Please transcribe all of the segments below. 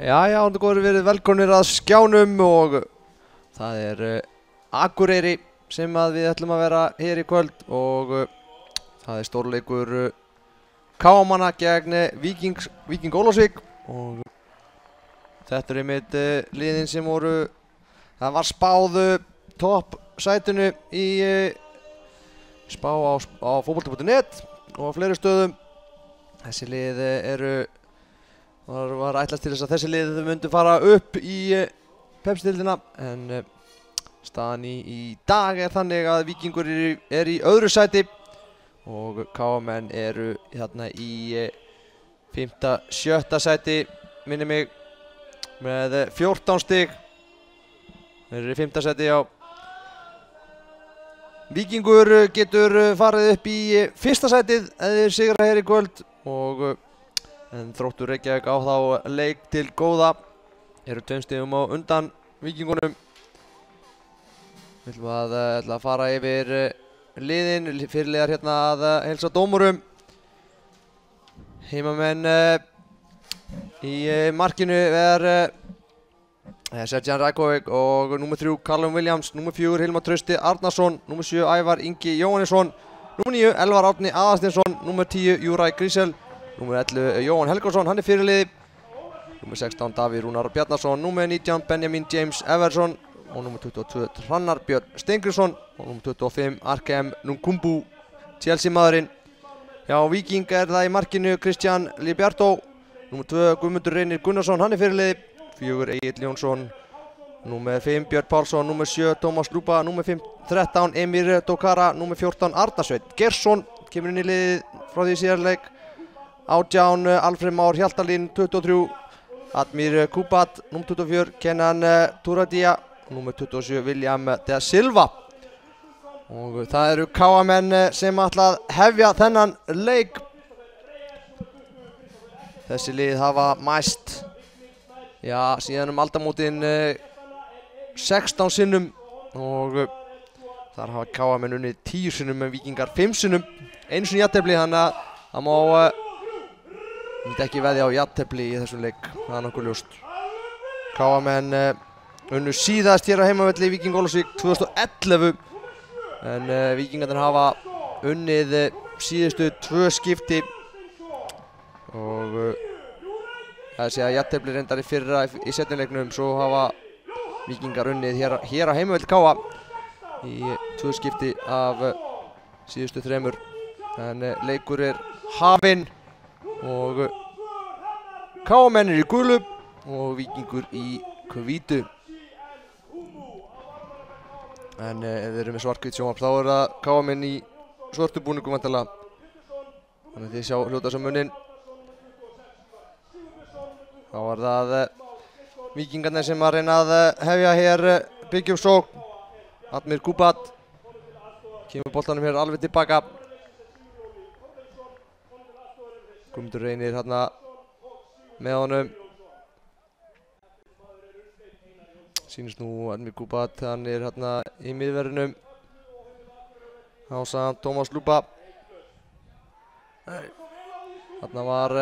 Jæja, góður verið velkomnir að skjánum og það Akureyri sem við ætlum að vera hér í kvöld og það stórleikur KM-manna gegn Víking Ólafsvík og þetta einmitt liðin sem voru, það var spáð topp sætinu í spá á fótbolti.net og á fleiri stöðum. Þessi lið var ætlast til þess að þessi lið myndu fara upp í Pepsi-deildina en staðan í dag þannig að Víkingur í öðru sæti og KM-menn eru hérna í 5., 7. sæti minni mig með 14 stig. Þeir eru í 5. sæti, já. Víkingur getur farið upp í 1. sætið ef þeir sigra hér í kvöld og en Þróttur Reykjavík á þá leik til góða, eru 2 stigum á undan Víkingunum. Við ætlum að fara yfir liðin, fyrirliðar hérna að heilsa dómurum. Heimamenn í markinu Serjan Rækovic og númer 3 Callum Williams, númer 4 Hilmar Trausti Arnarsson, númer 7 Ævar Ingi Jóhannesson, númer 9 Elvar Árni Aðalsteinsson, númer 10 Júrai Grísel, númer 11 Jóhann Helgason, hann fyrirliði, númer 16 Davíð Rúnar Bjarnason, númer 19 Benjamin James Everson og númer 22 Hrannar Björn Steingrímsson og númer 25 Arkem Nkunbu, Chelsea maðurinn. Hjá Víking það í markinu Kristján Liberto, númer 2 Guðmundur Reynir Gunnarsson, hann fyrirliði, 4 Egill Jónsson, númer 5 Björn Pálsson, númer 7 Tómas Lúpa, númer 13 Emir Dokara, númer 14 Arnarsveit Gersson kemur inn í liðið frá því síðarleik, 18 Alfred Már Hjaltalín, 23 Admir Kubat, númer 24 Kenan Turadia, númer 27 William De Silva. Og það eru KM-menn sem ætla að hefja þennan leik. Þessi lið hafa mæst síðan aldamótin 16 sinnum og þar hafa KM-menn unnið 10 sinnum en Víkingar 5 sinnum, einu sinni jafntefli, þannig að það má myndi ekki veðja á jafntefli í þessum leik, það er nokkuð ljóst. KM-menn unnu síðast hér á heimavelli í Víking Ólafsvík 2011 en Víkingarnir hafa unnið síðustu 2 skipti og það sé að jafntefli reyndar í fyrra í seinni leiknum, svo hafa Víkingar unnið hér á heimavelli KA í 2 skipti af síðustu 3 en leikur hafinn og KM-menn í gulu og Víkingur í hvítu. En ef þeir eru með svarthvít sjónvarp þá það KM-menn í svörtu búningum vantarlega, þannig að þið sjá hljóta sem muninn. Þá var það Víkingarnir sem að reyna að hefja hér byggjum sókn. Admir Kubat kemur boltanum hér alveg tilbaka. Guðmundur Reynir hérna með honum. Sýnist nú Admir Kubat, hann hérna í miðverðinum ásamt Tómas Lúpa. Þarna var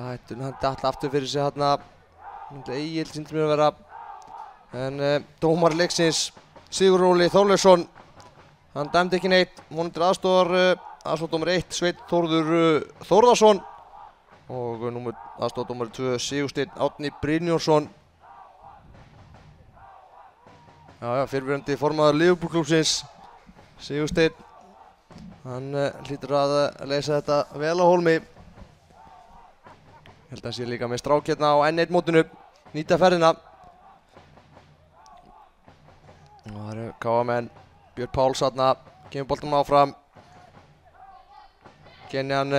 hættun, hann datt aftur fyrir sig hérna Egill sýndi mér að vera, en dómar leiksins Sigurður Óli Þorleifsson, hann dæmdi ekki neitt, honum til aðstoðardómari 1 Sveinn Þórður Þórðarsson og aðstoðardómari 2 Sigursteinn Árni Brynjónsson. Fyrrverandi formaður Liverpool-klúbbsins Sigursteinn, hann hlýtur að leysa þetta vel á hólmi. Ég held að hann sé líka með strák hérna á N1 mótinu, nýta ferðina. Og það eru KM-menn, Björn Páls þarna, kemur boltanum áfram. Kenjan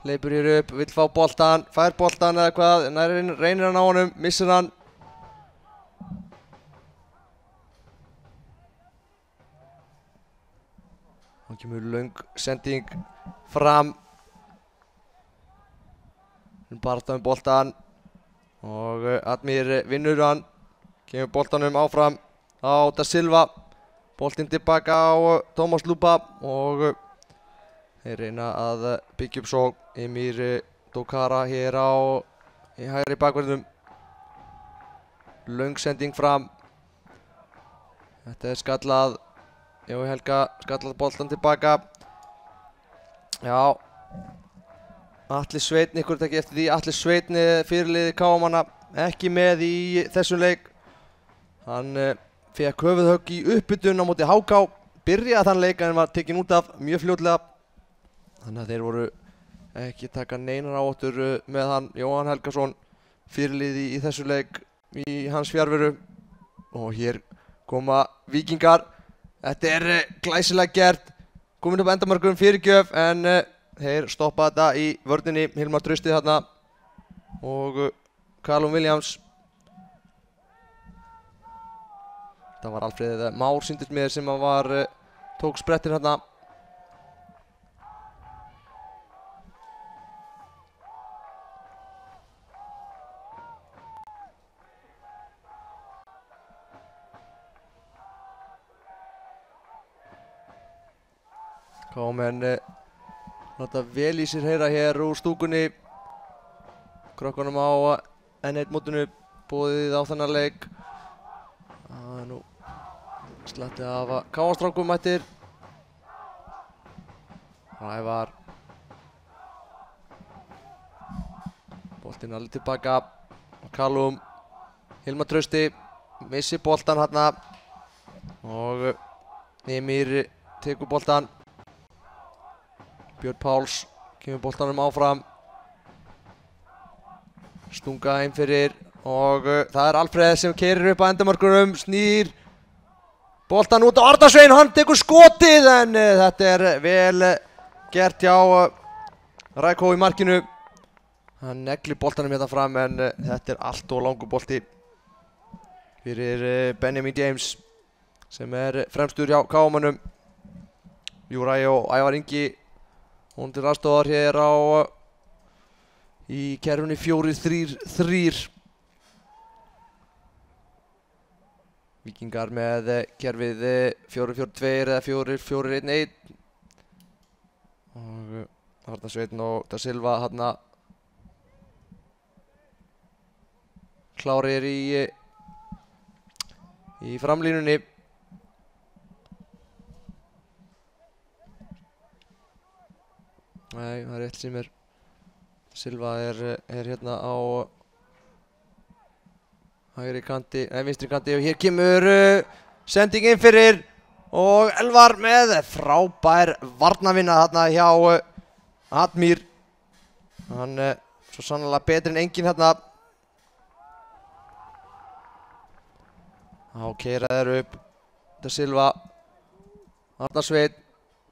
hleypur hér upp, vill fá boltan, fær boltan eða hvað, reynir hann á honum, missir hann. Hann kemur löng sending fram. Barða með boltan og Admir vinnur hann, kemur boltanum áfram á Da Silva, boltinn tilbaka á Tómas Lúpa og Þeir reyna að byggja upp sókn. Emir Dokara hér í hægri bakverðinum. Löng sending fram. Þetta skallað. Jói Helga skallað boltan tilbaka. Já. Atli Sveinn, ykkur tekið eftir því. Atli Sveinn, fyrirliði KM-manna, ekki með í þessum leik. Hann fekk höfuðhögg í uppbytun á móti HK. Byrjaði þann leik en var tekinn út af mjög fljótlega. Þannig að þeir voru ekki taka neinar áhættur með hann. Jóhann Helgason, fyrirliði í þessum leik í hans fjarveru. Og hér koma Víkingar. Þetta glæsilega gert. Komin upp endamörkum fyrirgjöf en þeir stoppa þetta í vörninni. Hilmar Trausti þarna og Callum Williams. Það var Alfreð Már sýndist mér sem tók sprettin þarna. KM láta vel í sér heyra hér úr stúkunni. Krökkunum á N1 mótinu boðið á þennan leik. Nú slatti af KM-strákum mættir. Ævar. Boltinn alveg tilbaka. Callum. Hilmar Trausti missi boltan hérna. Og Emir tekur boltan. Björn Páls kemur boltanum áfram. Stunga inn fyrir og það Alfreð sem keyrir upp að endamörkunum, snýr boltan út á Arnar Sveinn, hann tekur skotið en þetta vel gert hjá Rækó í markinu. Hann neglir boltanum hérna fram en þetta allt og langur bolti fyrir Benjamin James sem fremstur hjá KM-manum. Júrai og Ævar Ingi hún til aðstoðar hér í kerfinu 4-3-3. Víkingar með kerfið 4-4-2 eða 4-4-1-1. Og Arnar Sveinn og Da Silva hérna klárir í framlínunni. Nei, það rétt sem Silva hérna á hægri kanti, nei vinstri kanti og hér kemur sending inn fyrir og Elvar með frábær varnarvinna þarna hjá Admir. Hann svo sannlega betri en enginn hérna. Þá keyra þeir upp Da Silva, Arnar Sveinn.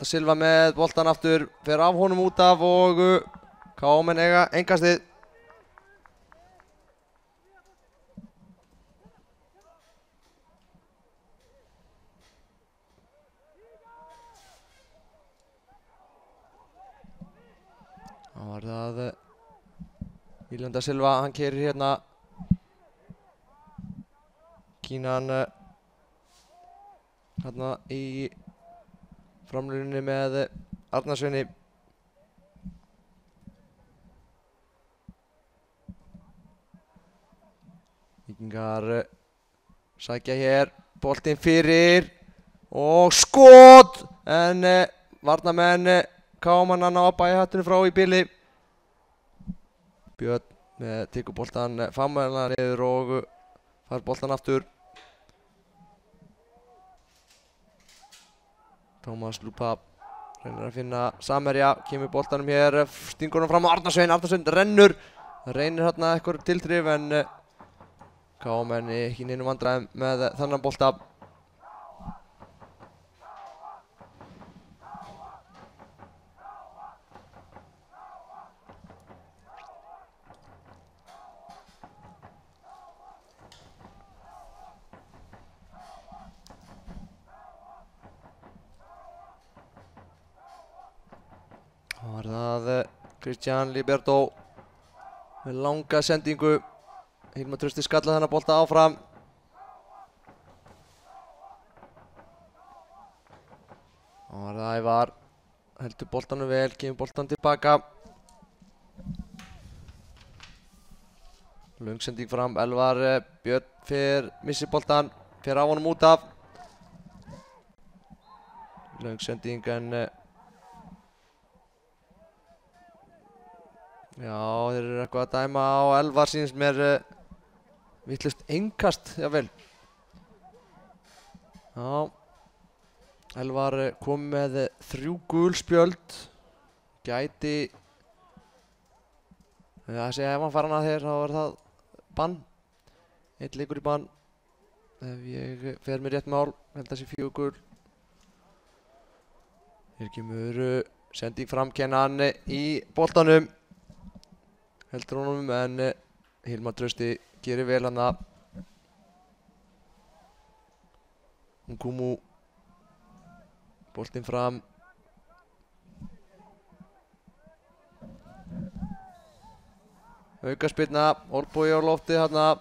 Da Silva með boltan aftur, fer af honum út af og KM eiga einkastið. Þá var það William Da Silva, hann keyrir hérna Kínan hérna í framlínunni með Arnar Sveini. Víkingar sækja hér, boltinn fyrir og skot en varnarmenn KM-manna ná að bæja hattinu frá í bili. Björn tekur boltan famlega niður og fær boltan aftur. Tómas Lupa reynir að finna samherja, kemur boltanum hér, stingur hann fram á Arnar Sveinn. Arnar Sveinn rennur, reynir hérna eitthvað tilþrif en KM ekki í neinum vandræðum með þennan bolta. Það var það Cristian Liberto með langa sendingu. Hilmar Trausti skallað þennan bolta áfram. Það var það Ævar. heldur boltanum vel, kemur boltan tilbaka. Löngsending fram, Elvar Björn missir boltan, fer á honum út af. Löngsending en já, þeir eru eitthvað að dæma á Elvar, sýnist mér vitlaust innkast, jável. Já, Elvar kom með 3 gul spjöld, gæti, það sé ef hann fara hana þegar þá það bann, 1 leikur í bann, ef ég fer með rétt mál, held að sé 4 gul. Hér kemur sending fram, Kenan í boltanum, heldur honum en Hilmar Trausti gerir vel hana. Nkumu, boltinn fram. Aukaspyrna, Olbogi á lofti hérna.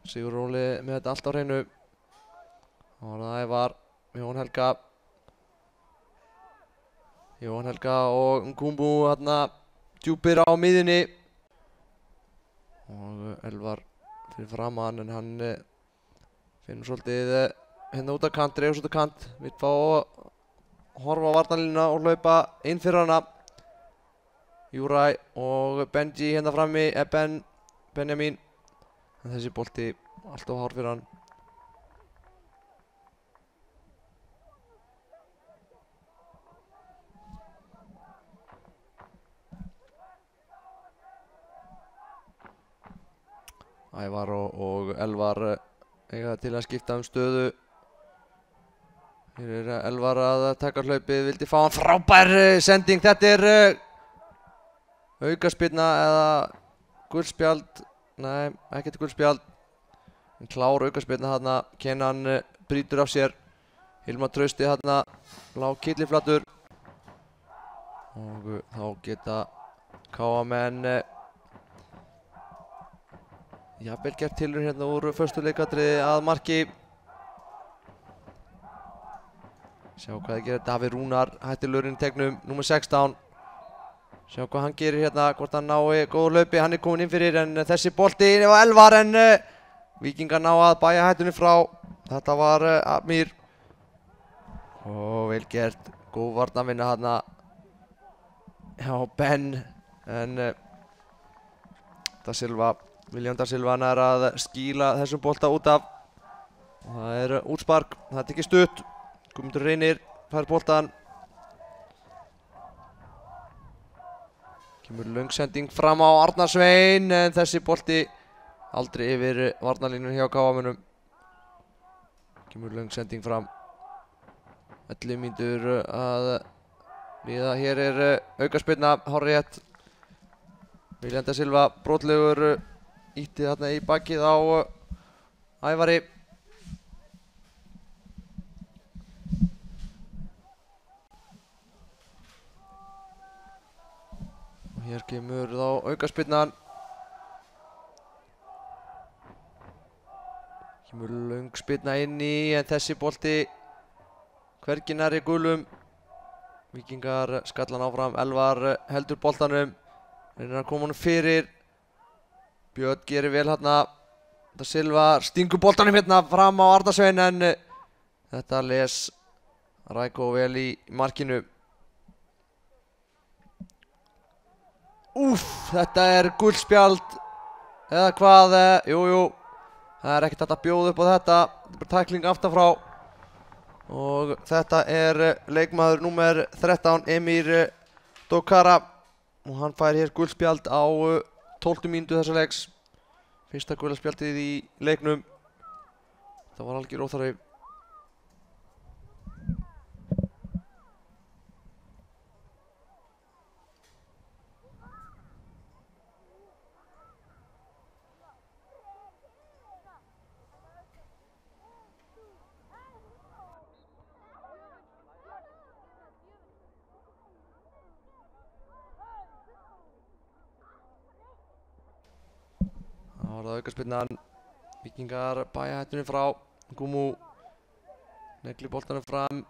Sigur Óli með þetta allt á hreinu. Og það var Jóhann Helga og Nkumu hérna djúpir á miðjunni. Og Elvar fyrir fram hann en hann finnur svolítið hérna út af kant, dreifur svolítið kant. Vill fá að horfa á varnarlínuna og hlaupa inn fyrir hana. Júræ og Benji hérna frammi, Benjamin. En þessi bolti allt of hár fyrir hann. Ævar og Elvar eiga til að skipta stöðu. Hér Elvar að taka hlaupið, vildi fá hann, frábær sending. Þetta aukaspyrna eða gulspjald. Nei, ekkert gulspjald. En klár aukaspyrna þarna. Kenan brýtur af sér. Hilmar Trausti þarna lá kylliflatur. Og þá geta KA-menn jafnvel gert tilraun hérna úr förstu leikatriði að marki. Sjá hvað það gerir. Davíð Rúnar hættir lurinn tegnum, númer 16. Sjá hvað hann gerir hérna, hvort hann nái góðu hlaupi. Hann komin inn fyrir en þessi bolti og Elvar en Víkingar ná að bæja hættunni frá. Þetta var Amir. Og vel gert, góð varnarvinna hérna. Já, Ben en Da Silva. William Da Silva nær að skýla þessum bolta út af. Og það útspark, það tekið stutt. Guðmundur Reynir fær boltan. Kemur löngsending fram á Arnar Svein en þessi bolti aldrei yfir varnarlínuna hjá KA-mönnum. Kemur löngsending fram. 11 mínútur að líða. Hér aukaspyrna, hárrétt. William Da Silva brotlegur. Ítti þarna í bakið á Ævari. Og hér kemur þá aukaspyrnan. Kemur löng spyrna inn í en þessi bolti hvergi nærri gulum. Víkingar skallan áfram. Elvar heldur boltanum. Reynir að koma honum fyrir. Björn gerir vel hérna. Da Silva stingur boltanum hérna fram á Arnar Svein en þetta les Ræko vel í markinu. Þetta gulspjald eða hvað, jú. Það ekkert hægt að bjóða upp á þetta. Þetta bara tækling aftan frá. Og þetta leikmaður númer 13, Emir Dokara. Og hann fær hér gulspjald á 12 mínútu þessa leiks. Fyrsta gula spjaldið í leiknum. Það var algjör óþarfi. Það var það aukaspyrnan. Víkingar bæja hættunni frá. Nkumu neglir boltanum fram.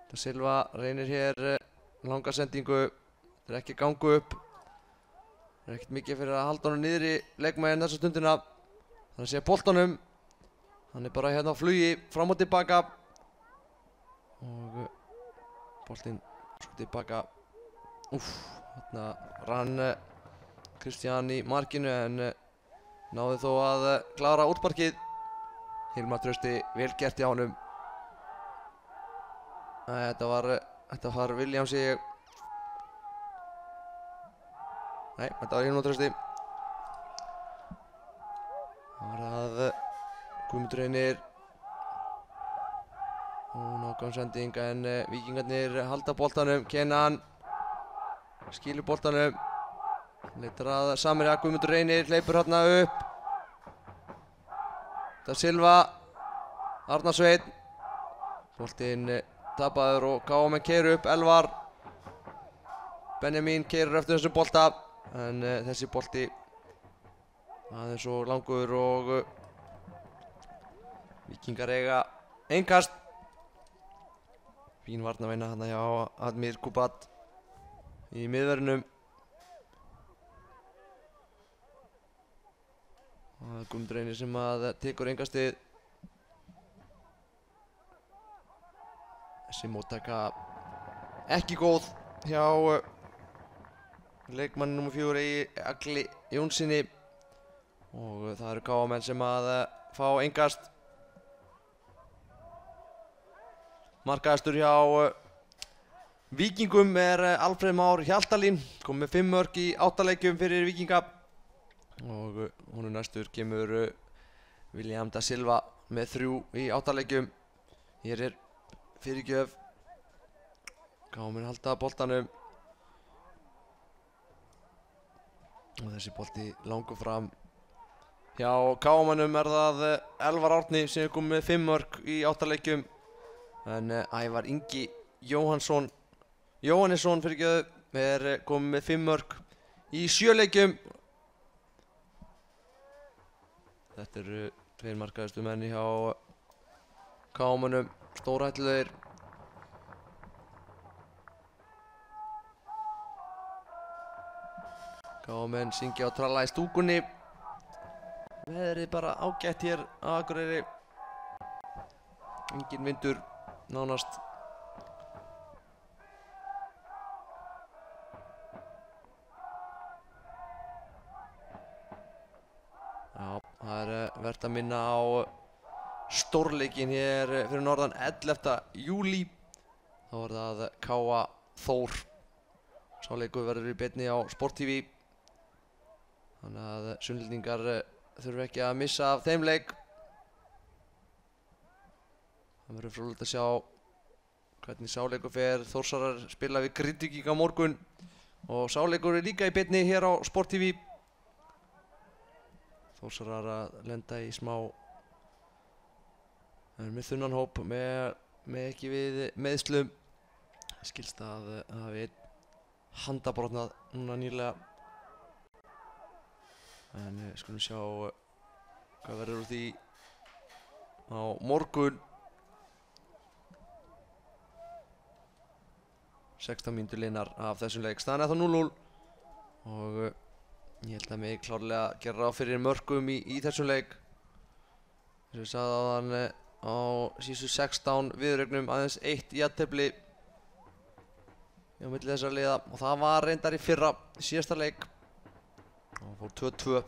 Da Silva reynir hér langa sendingu. Það ekki að ganga upp. Það ekkert mikið fyrir að halda honum niðri leikmæðin þessa stundina. Þannig að sé boltanum. Hann bara hérna á flugi fram og tilbaka. Og boltinn svo tilbaka. Þarna rann Kristján í markinu en náði þó að klára útmarkið. Hilmar Trausti vel gert hjá honum. Þetta var Williams Nei, þetta var Hilmar Trausti. Það var að Guðmundur Reynir. Nákvæm sending en Víkingarnir halda boltanum. Kenan skilur boltanum. Leitar að Samherja. Guðmundur Reynir hleypur hérna upp. Da Silva. Arnar Sveinn. Boltinn tapaður og KM keyrir upp. Elvar Benjamin keyrir eftir þessum bolta. En þessi bolti aðeins og langur og Víkingar eiga einkast. Fín varnarvinna þarna hjá Admir Kubat í miðverðinum. Það er Guðmundur Reynir sem að tekur einkastið. Þessi móttaka ekki góð hjá leikmann nr. 4 í Agli Jónssoni og það eru KM sem að fá einkast. Markahæstur hjá Víkingum Alfreð Már Hjaltalín, kom með 5 mörk í 8 leikjum fyrir Víkinga og honum næstur kemur William da Silva með 3 í 8 leikjum. Hér fyrirgjöf. KM halda boltanum. Og þessi bolti langur fram. Hjá KM-num það Elvar Árni sem kom með 5 mörk í 8 leikjum. En Ævar Ingi Jóhannesson kom með 5 mörk í 7 leikjum. Þetta eru 2 markahæstu menn hjá KM-num, stórhættulegir. KM syngja og tralla í stúkunni. Veðrið bara ágætt hér á Akureyri. Engin vindur nánast. Já, það vert að minna á stórleikinn hér fyrir norðan 11. júlí. Þá það K.A. Þór. Sá leikur verður í beinni á Sport TV. Þannig að Sunnlendingar þurfa ekki að missa af þeim leik. Það verður fróðlegt að sjá hvernig sá leikur fer. Þórsarar spila við Grindvíking á morgun og sá leikur líka í beinni hér á Sport TV. Þórsarar að lenda í smá með þunnan hóp með ekki við meiðslum. Skilst að það hafi einn handabrotnað núna nýlega. En skulum sjá hvað verður úr því á morgun. 16 mínútur liðnar af þessum leik. Staðan þá 0-0 og ég held að mig klárlega gera ráð fyrir mörkum í þessum leik. Eins og ég sagði áðan á síðustu 16 viðuregnum aðeins 1 jafntefli á milli þessara liða og það var reyndar í fyrra síðasta leik. Og fór 2-2.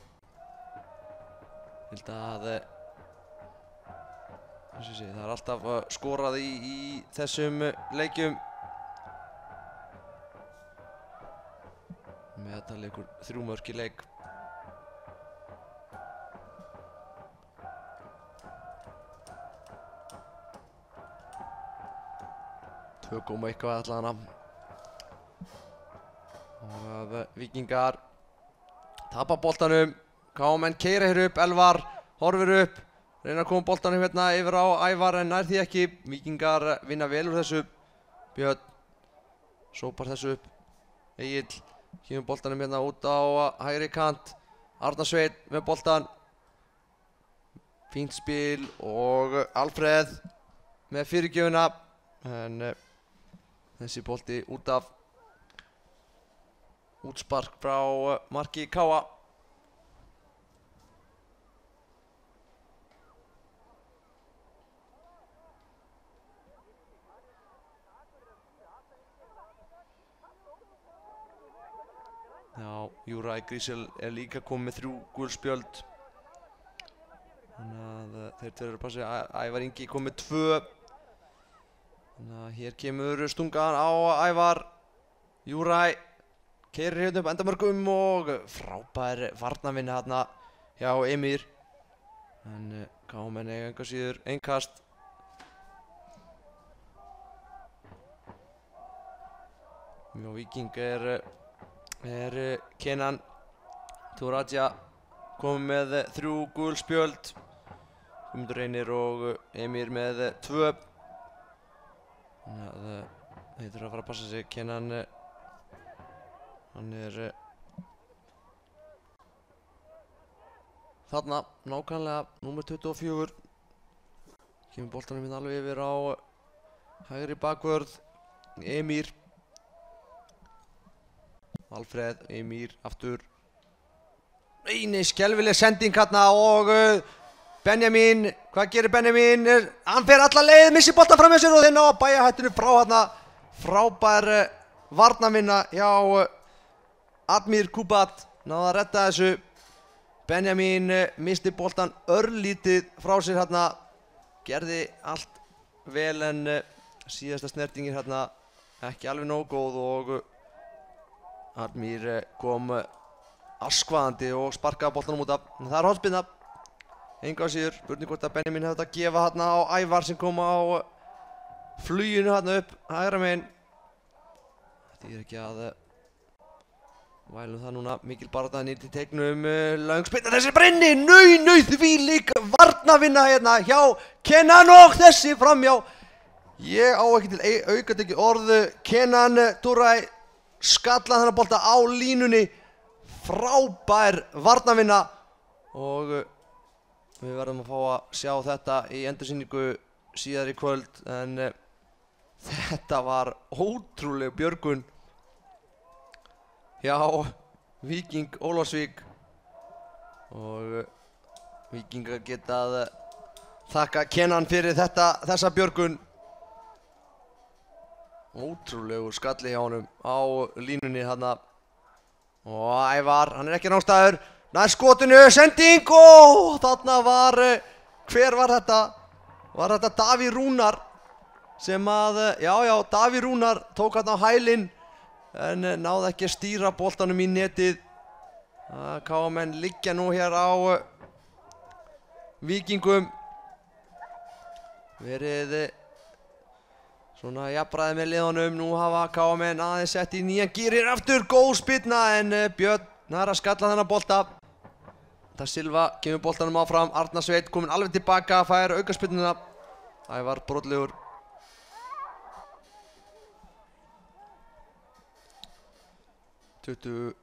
Held að það alltaf skorað í þessum leikjum. Meðaltali ykkur 3 mörk í leik. Tökum eitthvað allana. Og Víkingar tapa boltanum. KM keyra hér upp. Elvar horfir upp. Reyna að koma boltanum hérna yfir á Ævar en nær því ekki. Víkingar vinna vel úr þessu. Björn sópar þessu upp. Egill kemur boltanum hérna út á hægri kant. Arnar Sveinn með boltan. Fínt spil og Alfreð með fyrirgjöfuna. En Þessi bolti út af. Útspark frá marki Káa. Já, Júrai Grísel líka komið með 3 gul spjöld. Þannig að þeir tveir eru að passa. Ævar Ingi komið með 2. Þannig að hér kemur stungan á Ævar. Júrai keyrir hérna upp endamörkum og frábær varnarvinna hérna hjá Emir. En Káamenn eiga engu síður einkast. Mjó Víking er Kenan Turadja komið með 3 gul spjöld. Guðmundur Reynir og Emir með 2. Þannig að þeir þurfa að fara að passa sig. Kenan, hann er þarna nákvæmlega númer 24. Kemur boltanum hérna alveg yfir á hægri bakvörð. Emir. Alfred, Emir, aftur. Eini skelfileg sending hérna og Benjamin, hvað gerir Benjamin? Hann fer alla leið, missir boltan fram með sér og þeir ná að bæja hættinu frá hérna. Frábær varnarvinna hjá Admir Kubat, náði að redda þessu. Benjamin misti boltan örlítið frá sér hérna. Gerði allt vel en síðasta snertingin hérna ekki alveg nógu góð og Admir kom askvaðandi og sparkaði boltanum út af. Það er hornspyrna. Engu að síður, spurning hvort að Benjamin hefði að gefa hérna á Ævar sem kom á fluginu hérna upp hægra megin. Þetta er ekki að vælum það núna. Mikil baráttan nýtt í teiknum. Löng spyrna, þessi brenni. Nau, þvílík varnarvinna hérna hjá Kenan og þessi framhjá. Ég á ekki til aukatekið orð. Kenan Turai skallaði þennan bolta á línunni. Frábær varnarvinna og við verðum að fá að sjá þetta í endursýningu síðar í kvöld en þetta var ótrúleg björgun hjá Víking Ólafsvík og Víkingar geta að þakka Kenan fyrir þessa björgun. Ótrúlegur skalli hjá honum á línunni þarna og Ævar, hann er ekki nástaður. Nær skotinu, sending og þarna var, hver var þetta? Var þetta Davíð Rúnar sem að, já, Davíð Rúnar tók hann á hælinn en náði ekki að stýra boltanum í netið. Káamenn liggja nú hér á Víkingum. Verið svona jafnræði með liðunum. Nú hafa Káamenn aðeins sett í nýjan gír aftur. Góð spyrna en Björn nær að skalla þennan bolta. Da Silva kemur boltanum áfram. Arnar Sveit kominn alveg tilbaka, fær aukaspyrnuna. Ævar brotlegur.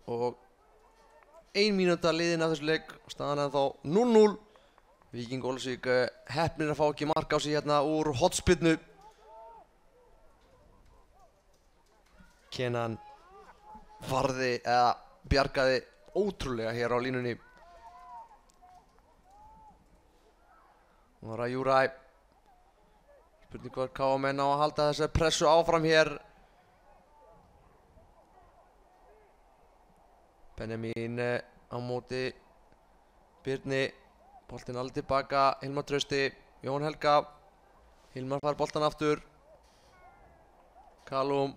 og 1 mínúta liðin af þessu leik. Staðan ennþá 0-0. Víking Ólafsvík heppnir að fá ekki mark á sig hérna úr hornspyrnu. Kenan varði eða bjargaði ótrúlega hér á línunni. Nú var það Júrai. Spurning hvað Káamenn á að halda þessa pressu áfram hér. Benjamin á móti Birni. Boltinn alveg tilbaka. Hilmar Trausti. Jón Helga. Hilmar fær boltan aftur. Kalum.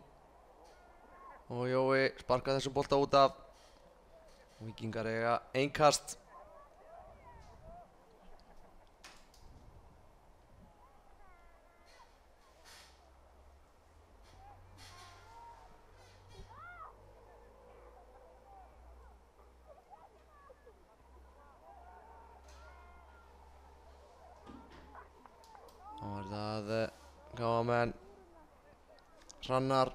Og Jói sparkaði þessum bolta út af. Víkingar eiga einkast. Þá er það Káamenn. Hrannar.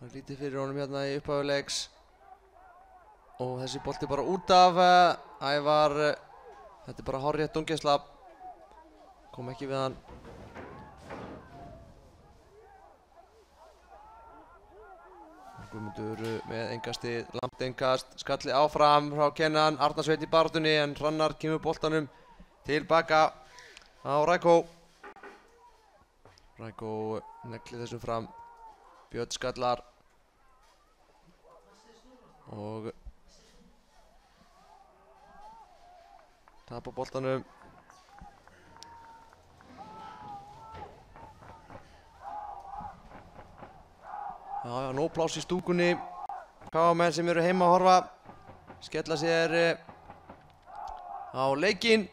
Það er lítið fyrir honum hérna í upphafi leiks. Og þessi bolti bara út af. Ævar, þetta er bara hárrétt dómgæsla. Kom ekki við hann. Guðmundur með engastið, langt engast, skalli áfram frá Kenan, Arnar Sveinn í baráttunni en Hrannar kemur boltanum tilbaka á Rækó. Rækó neglir þessum fram, Björn skallar og tapar boltanum. Já, nóg pláss í stúkunni. KM sem eru heima að horfa skella sér á leikinn.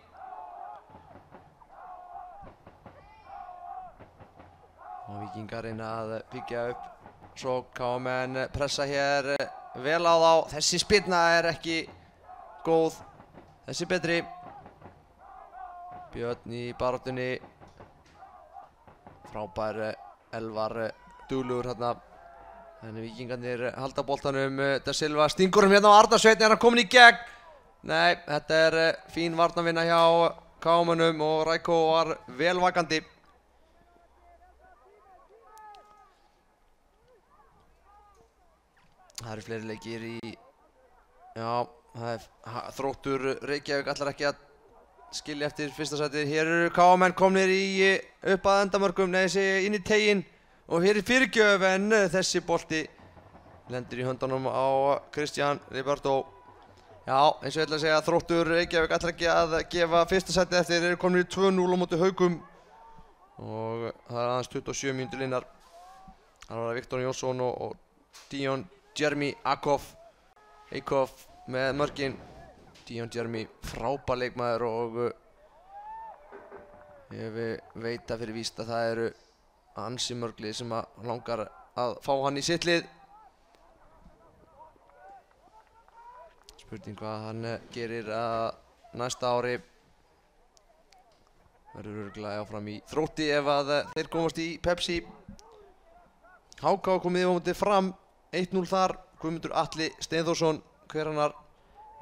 Og Víkingar reyna að byggja upp. Svo KM pressa hér vel á þá. Þessi spyrna ekki góð. Þessi betri. Björn í baráttunni. Frábær Elvar duglegur hérna. En Víkingarnir halda boltanum. Da Silva stingur hérna á Arnar Sveinn, hann komin í gegn. Nei, þetta fín varnarvinna hjá KM-unum og Rækó var vel vakandi. Það eru fleiri leikir í... Já, Þróttur Reykjavík ætlar ekki að skilja eftir fyrsta sætið. Hér eru KM komnir í upp að endamörkum, nei, þessi inn í teginn. Og hér fyrirgjöf en þessi bolti lendir í höndunum á Kristján Ribardo. Já, eins og ég ætla að segja, Þróttur Reykjavík ætlar ekki að gefa fyrsta sætið eftir. Þeir eru komin í 2-0 á móti Haukum. Og það aðeins 27 mínútur innar. Það var Viktor Jónsson og Dion Jeremy Akov með mörkin. Dion Jeremy frábær leikmaður og ég veit að fyrir víst að það eru ansi mörglið sem langar að fá hann í sitt lið. Spurning hvað hann gerir næsta ári. Verður örugglega áfram í Þrótti ef að þeir komast í Pepsi. HK komið á móti Fram 1-0 þar. Guðmundur Atli Steinþórsson Hverannar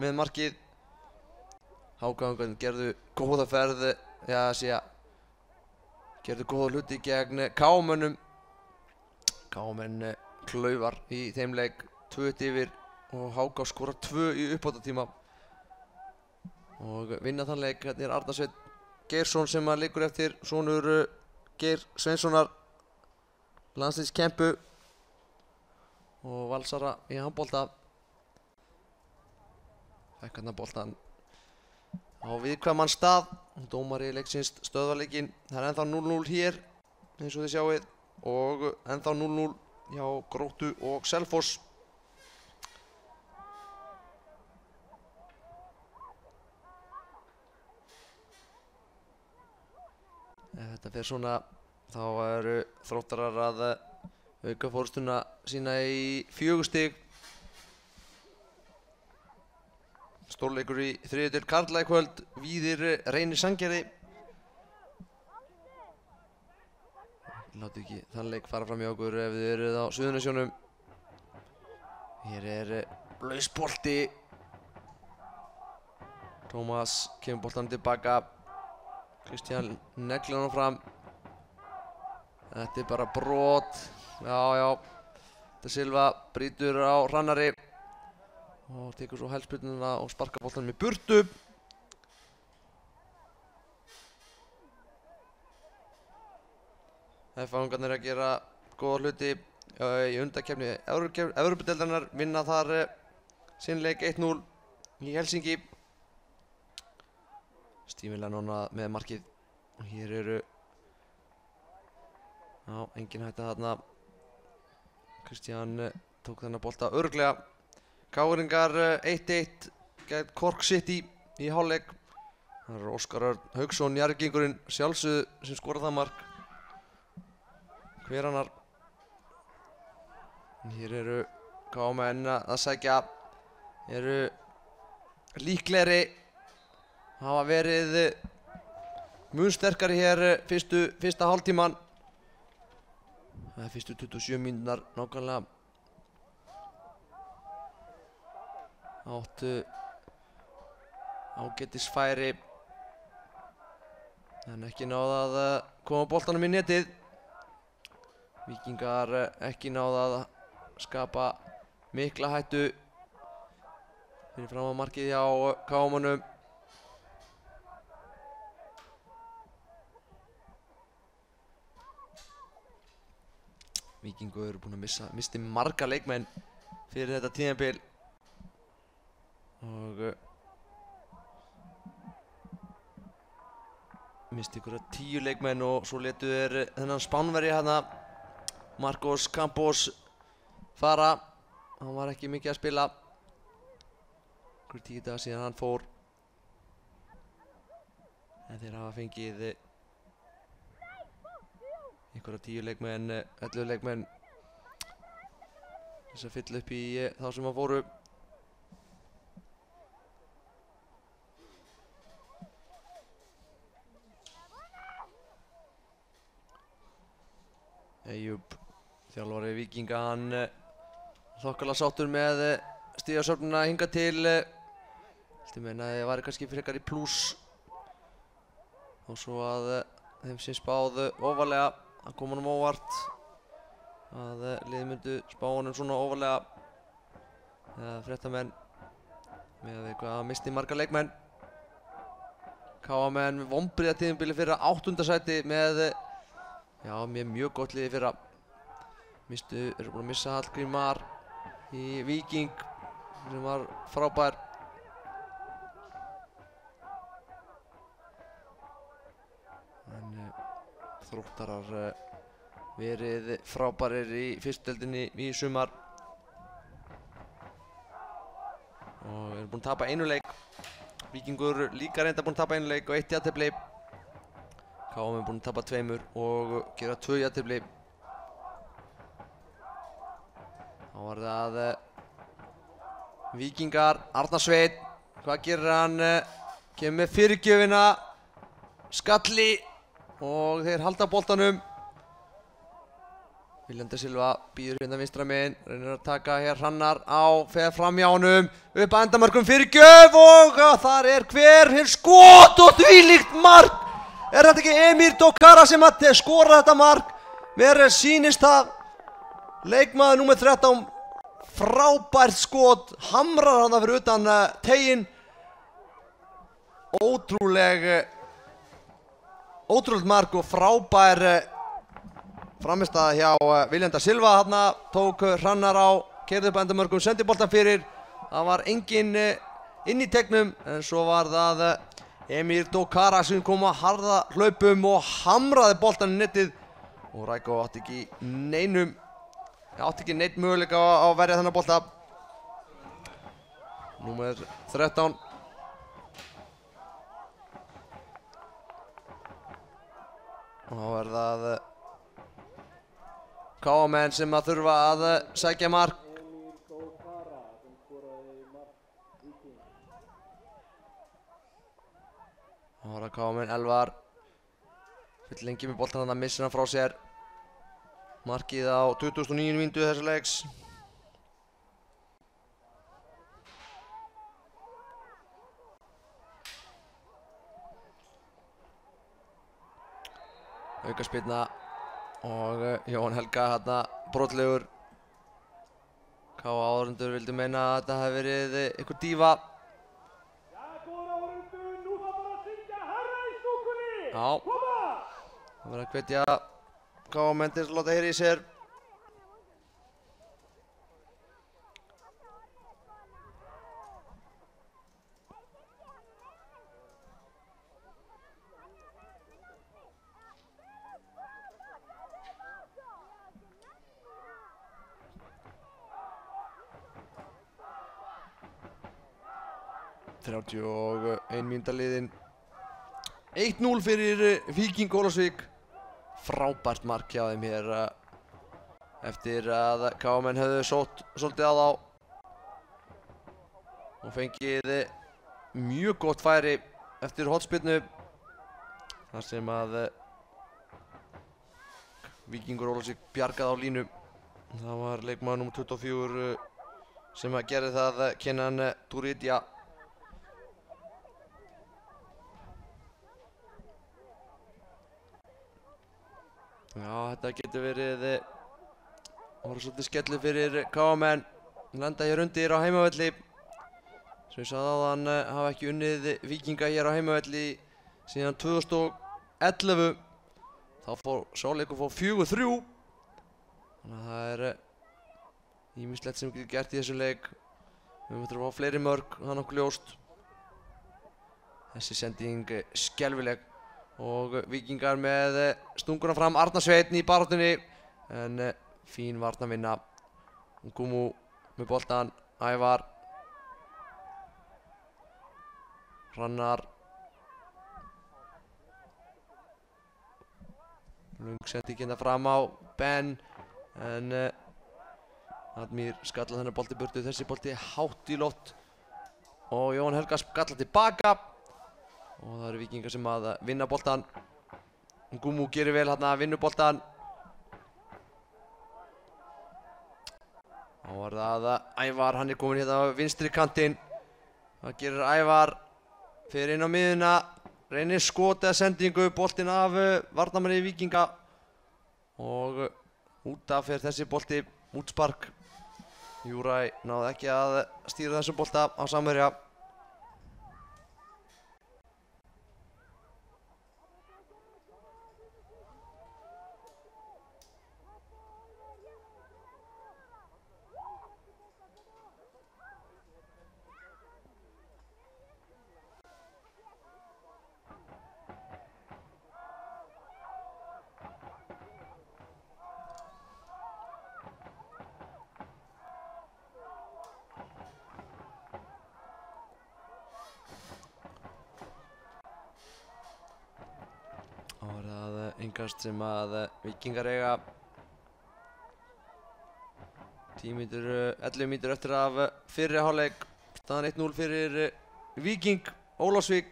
með markið. HK gerðu góða ferð, gerðu góða hluti gegn KM-unum. KM klaufar í þeim leik 2-1 yfir og HK skorar 2 í uppbótartíma. Og vinna þann leik. Hérna Arnar Sveinn Geirsson sem leikur eftir sonur Geir Sveinssonar, landsliðskempu og valsara í handbolta. Fekk hérna boltan á viðkvæman stað. Dómari leiksins stöðvar leikinn. Það ennþá 0-0 hér eins og þið sjáið og ennþá 0-0 hjá Gróttu og Selfoss. Ef þetta fer svona þá eru Þróttarar að auka forystuna sína í 4 stig. Stórleikur í þriðju deild karla í kvöld. Víðir Reynir Sandgerði. Láttu ekki þann leik fara fram hjá okkur ef þið eruð á Suðurnesjunum. Hér laus bolti. Tómas kemur boltanum tilbaka. Kristján neglir hann fram. Þetta bara brot. Já. Da Silva brýtur á Hrannari. Og tekur svo hælspyrnuna og sparkar boltanum í burtu. F-fangarnir að gera góða hluti í undankeppni Evrópudeildarinnar, vinna þar sinn leik 1-0 í Helsingi. Stephen Lennon með markið. Og hér eru engin hætta þarna. Kristján tók þennan bolta örugglega. Káringar 1-1 gegn Cork City í hálfleik. Það er Óskar Örn Hauksson, Njarðvíkingurinn sjálfsögðu sem skorar það mark. Hverannar. Hér eru KM að sækja. Eru líklegri. Hafa verið mun sterkari hér fyrsta hálftíman. Það fyrstu 27 mínúturnar nákvæmlega. Áttu ágætisfæri en ekki náða að koma boltanum í netið. Víkingar ekki náða að skapa mikla hættu fyrir fram að markið hjá KM-unum. Víkingur eru búin að misti marga leikmenn fyrir þetta tímabil og misti ykkur 10 leikmenn og svo letu þeir þennan Spánverja hérna Marcos Campos fara. Hann var ekki mikið að spila ykkur 10 daga síðan hann fór, en þeir hafa fengið ykkur 10 leikmenn, 11 leikmenn þess að fylla upp í þá sem að fóru. Eyjúb, þjálfari Víkinga, hann þokkalega sáttur með stigasöfnuna hingað til. Vildi meina að það væri kannski frekar í plús og svo að þeim sé spáð ofarlega. Það kom honum óvart að liðið myndu spá honum svona ofarlega, eða fréttamenn, með eitthvað að misti marga leikmenn. KM-menn með vonbrigðatímabili fyrir 8. sæti með mjög gott liði fyrra. Eru búin að missa Hallgrímar í Víking sem var frábær. En Þróttarar verið frábærir í fyrstu deildinni í sumar og eru búin að tapa einu leik. Víkingur líka reynda búin að tapa einu leik og 1 jafntefli. KM er búin að tapa 2 og gera 2 jafntefli. Þá var það Víkingar, Arnar Sveinn, hvað gerir hann? Kemur með fyrirgjöfina, skalli og þeir halda boltanum. William de Silva býður hérna vinstra megin, reynir að taka hér Hrannar á, fer fram hjá honum, upp að endamörkum fyrirgjöf og þar er hver hér skot og þvílíkt mark. Er þetta ekki Emir Dokara sem að skora þetta mark? Mér sýnist það. Leikmaður númer 13, frábært skot, hamrar hann það fyrir utan teginn. Ótrúlegt mark og frábær frammistaða hjá William da Silva. Þarna tók Hrannar á, keyrði upp endamörkum, sendi boltan fyrir. Það var enginn inn í tegnum, en svo var það Emir Dokara sem kom að harða hlaupum og hamraði boltan í nettið og Ræko átti ekki neitt möguleika á að verja þennan bolta. Númer 13. Og þá er það KM-menn sem að þurfa að sækja mark. Það var að KM-menn Elvar vill lengi með boltan, að missa hann frá sér. Markið á 29. mínútu þessa leiks. Aukaspyrna og Jóhann Helga hérna brotlegur. Áhorfendur vildu meina að þetta hefði verið einhver dífa. Já, það verður að hvetja KM-menn til að láta heyra í sér. og 1 mínúta liðin. 1-0 fyrir Víking Ólafsvík. Frábært mark hjá þeim hér eftir að KM-menn höfðu sótt svolítið á þá og fengið mjög gott færi eftir hornspyrnu þar sem að Víkingur Ólafsvík bjargaði á línu. Það var leikmaður númer 24 sem að gerði það, Kenan Turidja. Já, þetta getur verið svolítið skellu fyrir KM-menn. lenda hér undir á heimavelli. Sem ég sagði áðan, hafa ekki unnið Víkinga hér á heimavelli síðan 2011. Þá sá leikur fór 4-3. Þannig að það ýmislegt sem getur gert í þessu leik. Við möttum að fá fleiri mörg, það er nokkuð ljóst. Þessi sending skelfileg og Víkingar með stunguna fram. Arnar Sveinn í baráttunni en fín varnarvinna. Ngumu með boltan, Ævar. Hrannar. Lung sending hérna fram á Ben en Admir skallar þennan bolti burtu. Þessi bolti hátt í loft og Jóhann Helga skallar tilbaka og það eru Víkingar sem að vinna boltan. Ngumu gerir vel hérna, vinnur boltan. Þá var það Ævar, hann komin hérna á vinstri kantinn. Það gerir Ævar, fer inn á miðuna, reynir skot eða sendingu, boltinn af varnarmanni Víkinga og út af fer þessi bolti, útspark. Júræ náði ekki að stýra þessum bolta á samherja. Þá það engast sem að Víkingar eiga 11 mínútur eftir af fyrri hálfleik. Staðan 1-0 fyrir Víking Ólafsvík.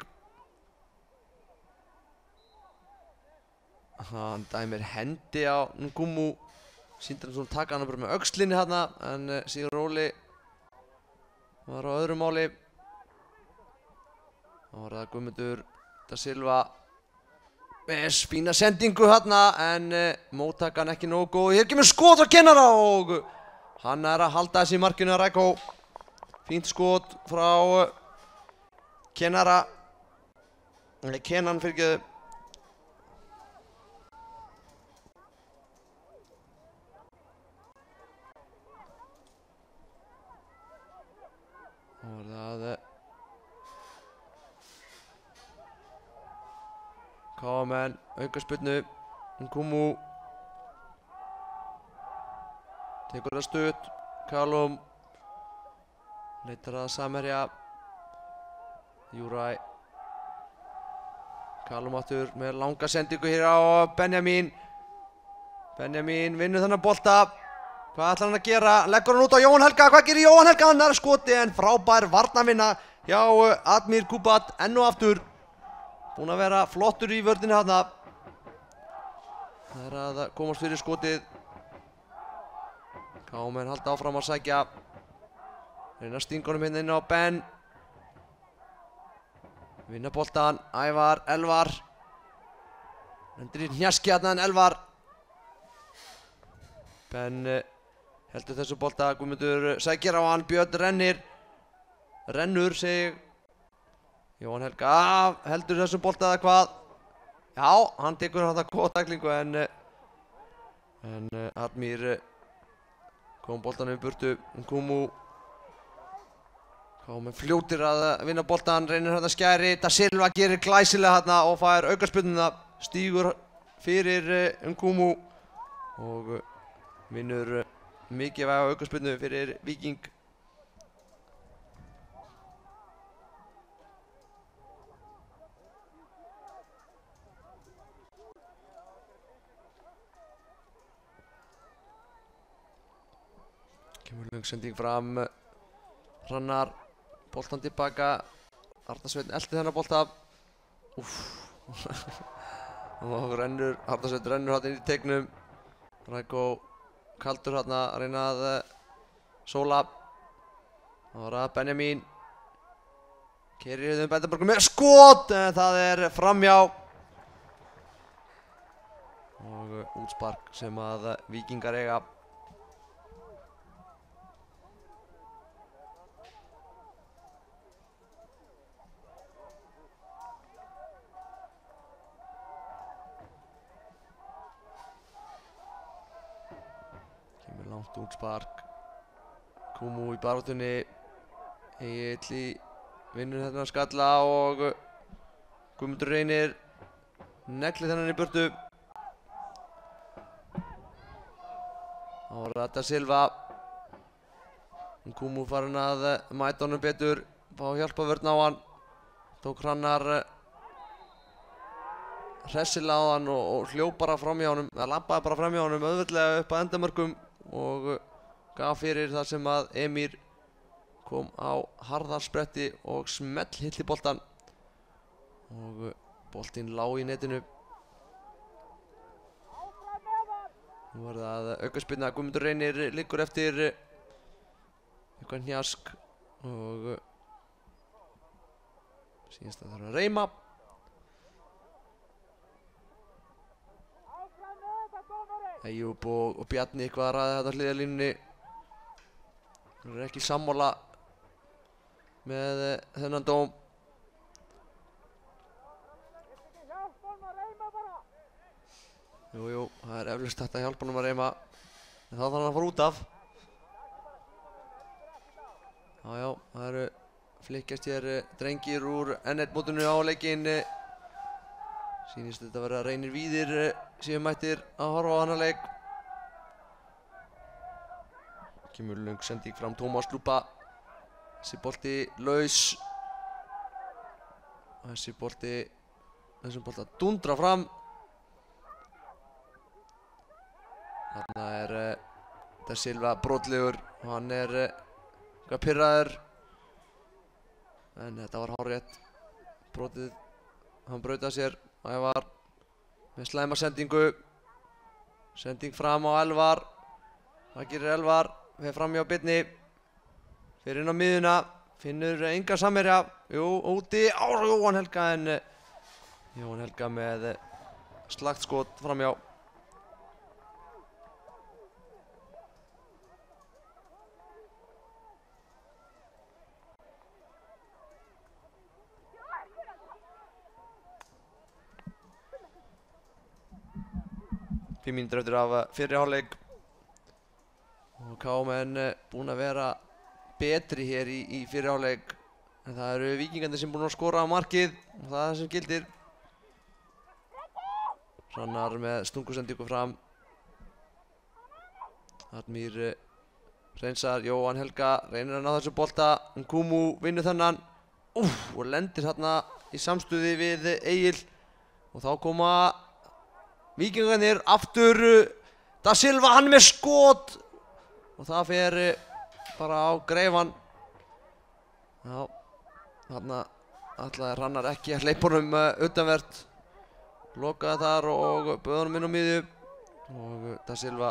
Hann dæmir hendi á Ngumu. Sýndir hann svona taka hann bara með öxlinni hérna en Sigur Óli var á öðru máli. Þá var það Guðmundur da Silva með fína sendingu hérna en móttakan ekki nógu góð. Hér kemur skot á Kennara og hann að halda þessi í markinu að Rækó. Fínt skot frá Kennara. Kennan fyrirgefðu. Þá var það KM aukaspyrnu. Ngumu tekur það stutt. Callum leitar að samherja. Júræ. Callum aftur með langa sendingu hér á Benjamin. Benjamin vinnur þennan bolta. Hvað ætlar hann að gera? Leggur hann út á Jóhann Helga. Hvað gerir Jóhann Helga? Hann er skoti en frábær varnarvinna hjá Admir Kubat enn og aftur. Búinn að vera flottur í vörninni hérna. Það að komast fyrir skotið. KM halda áfram að sækja. Reyna að stinga honum hérna inn á Ben. Vinna boltan. Ævar, Elvar. Lendir í hnjaski hérna en Elvar. Ben heldur þessu bolta. Guðmundur sækir á hann. Björn rennur sig. Jóhann Helga heldur þessum bolta eða hvað? Já, hann tekur þetta góða tæklingu en Admir kom boltanum í burtu. Ngumu kom fljótir að vinna boltan, reynir hérna skæri. Da Silva gerir glæsilega hérna og fær aukaspyrnuna, stígur fyrir Ngumu og vinnur mikilvæga aukaspyrnu fyrir Víking. Kemur löng sending fram. Hrannar, boltan tilbaka. Arnar Sveinn elti þennan bolta. Og Arnar Sveinn rennur hérna inn í teignum. Rækó kaldur hérna að reyna að sóla. Það var að Benjamin keyrir yfir Bendaborg með skot en það er framhjá. Og útspark sem að Víkingar eiga. Langt út spark. Kumu í baráttunni. Egill vinnur þennan skalla og Guðmundur Reynir neglir þennan í burtu. Þá var þetta Silva. Kumu farin að mæta honum betur, fá hjálpavörn á hann. Tók Hrannar hressilega á hann og hljóp bara framhjá honum, eða labbaði bara framhjá honum auðveldlega upp að endamörkum og gaf fyrir þar sem að Emir kom á harðarspretti og smell hilli boltan og boltinn lá í netinu. Nú var það aukaspyrna. Guðmundur Reynir liggur eftir eitthvað hnjask og síðast það þarf að reyma. Eyjúb og Bjarni eitthvað að ræða þetta hliðarlínunni. Þeir eru ekki sammála með þennan dóm. Jú, það er eflaust hægt að hjálpa honum að reyma, en þá þarf hann að fara út af. Já, það eru flykkjast hér drengir úr N1 mótinu á leikinn. Sýnist þetta að vera Reynir Víðir séu mættir að horfa á annan leik. Kemur löng sending fram, Tómas Lúpa. Þessi bolti laus. Þessum bolta dundra fram. Þarna er Da Silva brotlegur og hann er eitthvað pirraður. En þetta var hárrétt. Brotið, hann braut að sér. Ævar með slæma sendingu. Sending fram á Elvar. Það gerir Elvar. Fer fram hjá Birni. Fer inn á miðuna. Finnur enga samherja. Jú, úti á Jóhann Helga en Jóhann Helga með slagt skot fram hjá. Fimm mínútur eftir af fyrri hálfleik og KM búin að vera betri hér í fyrri hálfleik, en það eru Víkingarnir sem búin að skora á markið og það er það sem gildir. Hrannar með stungusendingu fram. Admir reynsar, Jóhann Helga reynir að ná þessu bolta. Kumu vinnur þennan og lendir þarna í samstuði við Egil og þá koma Víkingarnir aftur. Da Silva, hann með skot og það fer bara á greifan. Já, þarna ætlaði Hrannar ekki að hleypa honum utanvert. Lokaði þar og bauð honum inn á miðju og Da Silva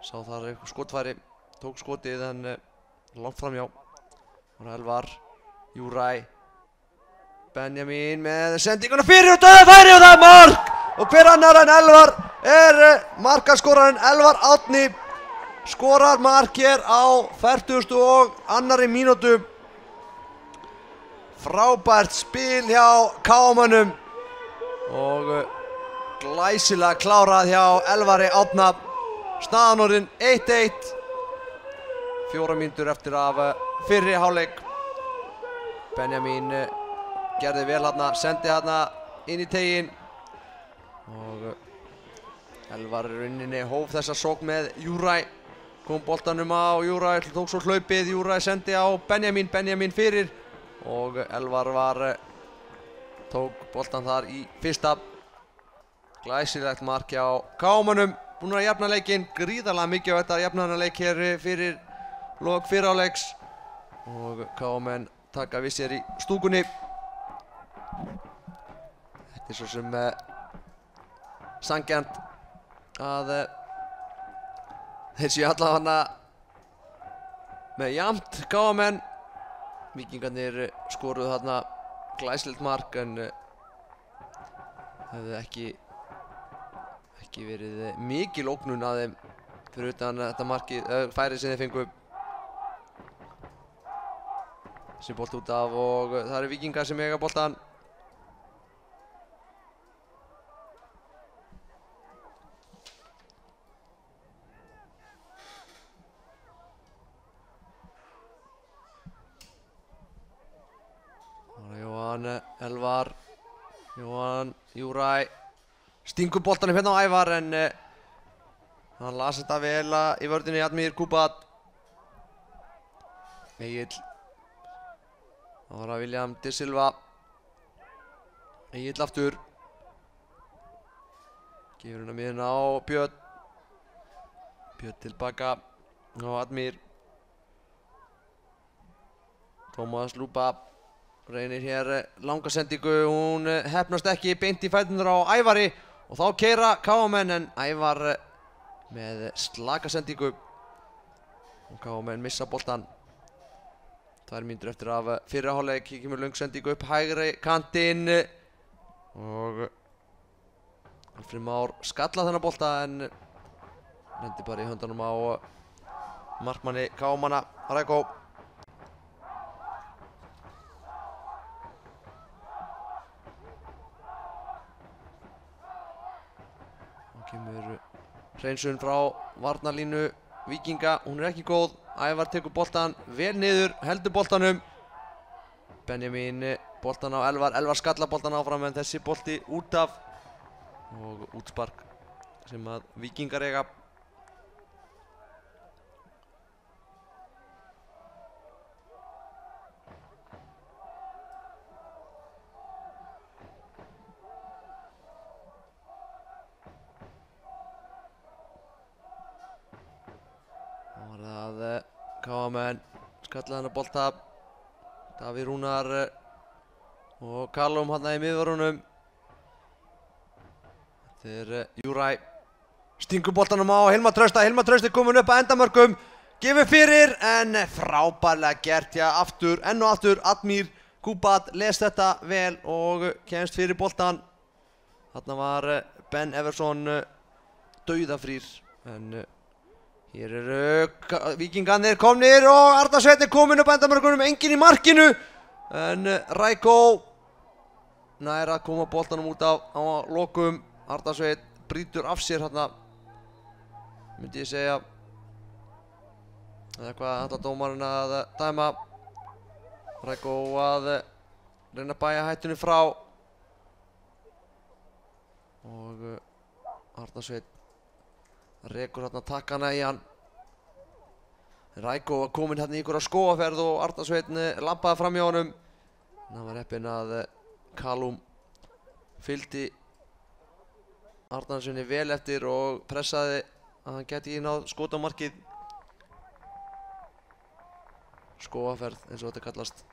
sá þar eitthvað skotfæri, tók skotið en langt framhjá. Og Elvar, Júræ, Benjamin með sendinguna fyrir og döðfæri og það er mark! Og hver annar en Elvar er markaskorarinn. Elvar Árni skorar mark hér á 42. mínútu. Frábært spil hjá KM-mönnum og glæsilega klárað hjá Elvari Árna. Staðan orðin 1-1. 4 mínútur eftir af fyrri hálfleik. Benjamin gerði vel þarna, sendi þarna inn í teginn. Og Elvar rauninni hóf þessa sókn með Júræ. Kom boltanum á Júræ, tók svo hlaupið. Júræ sendi á Benjamin, Benjamin fyrir. Og Elvar tók boltan þar í fyrsta. Glæsilegt mark hjá KM-mönnum. Búin að jafna leikinn, gríðarlega mikið á þetta jafnarleik hér fyrir lok fyrri hálfleiks. Og KM-menn taka við sér í stúkunni. Þetta er svo sem sanngjarnt að þeir séu allavega með jafnt KM-menn. Víkingarnir skoruðu þarna glæsilegt mark en hefði ekki verið mikil ógnun að þeim fyrir utan þetta markið, færið sem þeir fengu. Þessi bolt út af og það eru Víkingar sem eiga boltan. Elvar, Jóhann, Júræ stingur boltanum hérna á Ævar en hann las þetta vel í vörðinni. Admir Kubat, Egill, það var William De Silva, Egill aftur, gefur hérna miðuna á Björn, Björn tilbaka á Admir, Tómas Lúpa reynir hér langa sendingu, hún hefnast ekki beint í fæturnar á Ævari og þá keyra KM en Ævar með slaka sendingu og KM missa boltan. 2 mínútur eftir af fyrri hálfleik, kemur löng sendingu upp hægri kantinn og Alfreð Már skalla þennan bolta en lendi bara í höndunum á markmanni KM-ana, Rækó. Kemur hreinsun frá varnarlínu Víkinga, hún ekki góð. Ævar tekur boltan vel niður, heldur boltanum. Benjamin boltan á Elvar, Elvar skallar boltan áfram en þessi bolti út af og útspark sem að Víkingar eiga. KM skallaði hennar bolta, Davíð Rúnar og Callum hann í miðvörunum. Þetta Júræ, stingur boltanum á Hilmar Trausta, Hilmar Trausti komin upp að endamörkum, gefur fyrir en frábærlega gert, já aftur, enn og aftur, Admir Kubat les þetta vel og kemst fyrir boltan. Þarna var Ben Everson dauðafrýr en hér eru Víkingarnir komnir og Arnar Sveinn komin upp að endamörkunum, enginn í markinu en Rækó nær að koma boltanum út af á lokum. Arnar Sveinn brýtur af sér hérna, myndi ég segja, eða hvað ætlar dómarinn að dæma. Rækó að reyna að bæja hættunni frá og Arnar Sveinn rekur hérna takkana í hann. Rækó var kominn hérna í einhverja skóaferð og Arnar Sveinn labbaði fram hjá honum. Það var heppinn að Callum fylgdi Arnar Sveinn vel eftir og pressaði að hann geti náð skot á markið. Skóaferð eins og þetta kallast.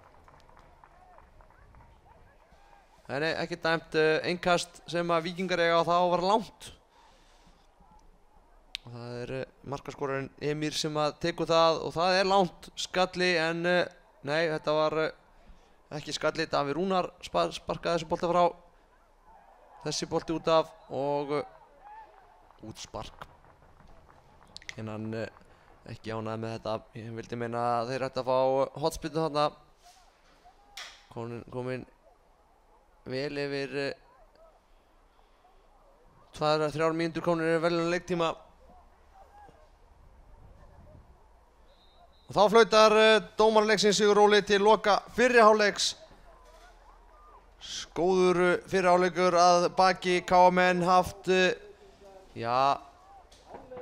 Nei, ekki dæmt, innkast sem að Víkingar eiga og það var langt. Og það markaskorarinn Emir sem að tekur það og það langt skalli en nei, þetta var ekki skalli. Davíð Rúnar sparkaði þessu bolta frá, þessi bolti út af og útspark. En hann ekki ánægði með þetta, ég vildi meina að þeir ættu að fá hotspinnu þarna. Kominn vel yfir 2-3 mínútur komnir vel innan leiktíma. Og þá flautar dómarleiksins Sigur Óli til loka fyrri hálfleiks. Góður fyrri hálfleikur að baki, KM haft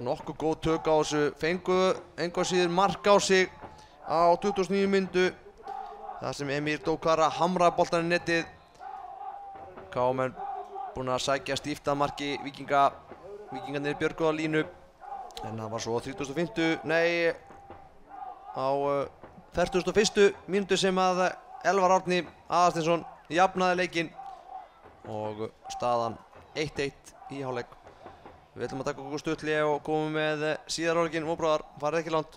nokkuð góð tök á þessu, fengu engu síður mark á sig á 29 mínútu. Það sem Emir Dókara hamraði boltann í netið. KM búinn að sækja stíft að marki Víkinga. Víkingarnir björguðu á línu en það var svo 35. Á 41. mínútu sem að Elvar Árni Aðarsteinsson jafnaði leikinn og staðan 1-1 í hálfleik. Við ætlum að taka okkur stutt hlé og komum með síðari hálfleikinn. Móbróðar, farið ekki langt.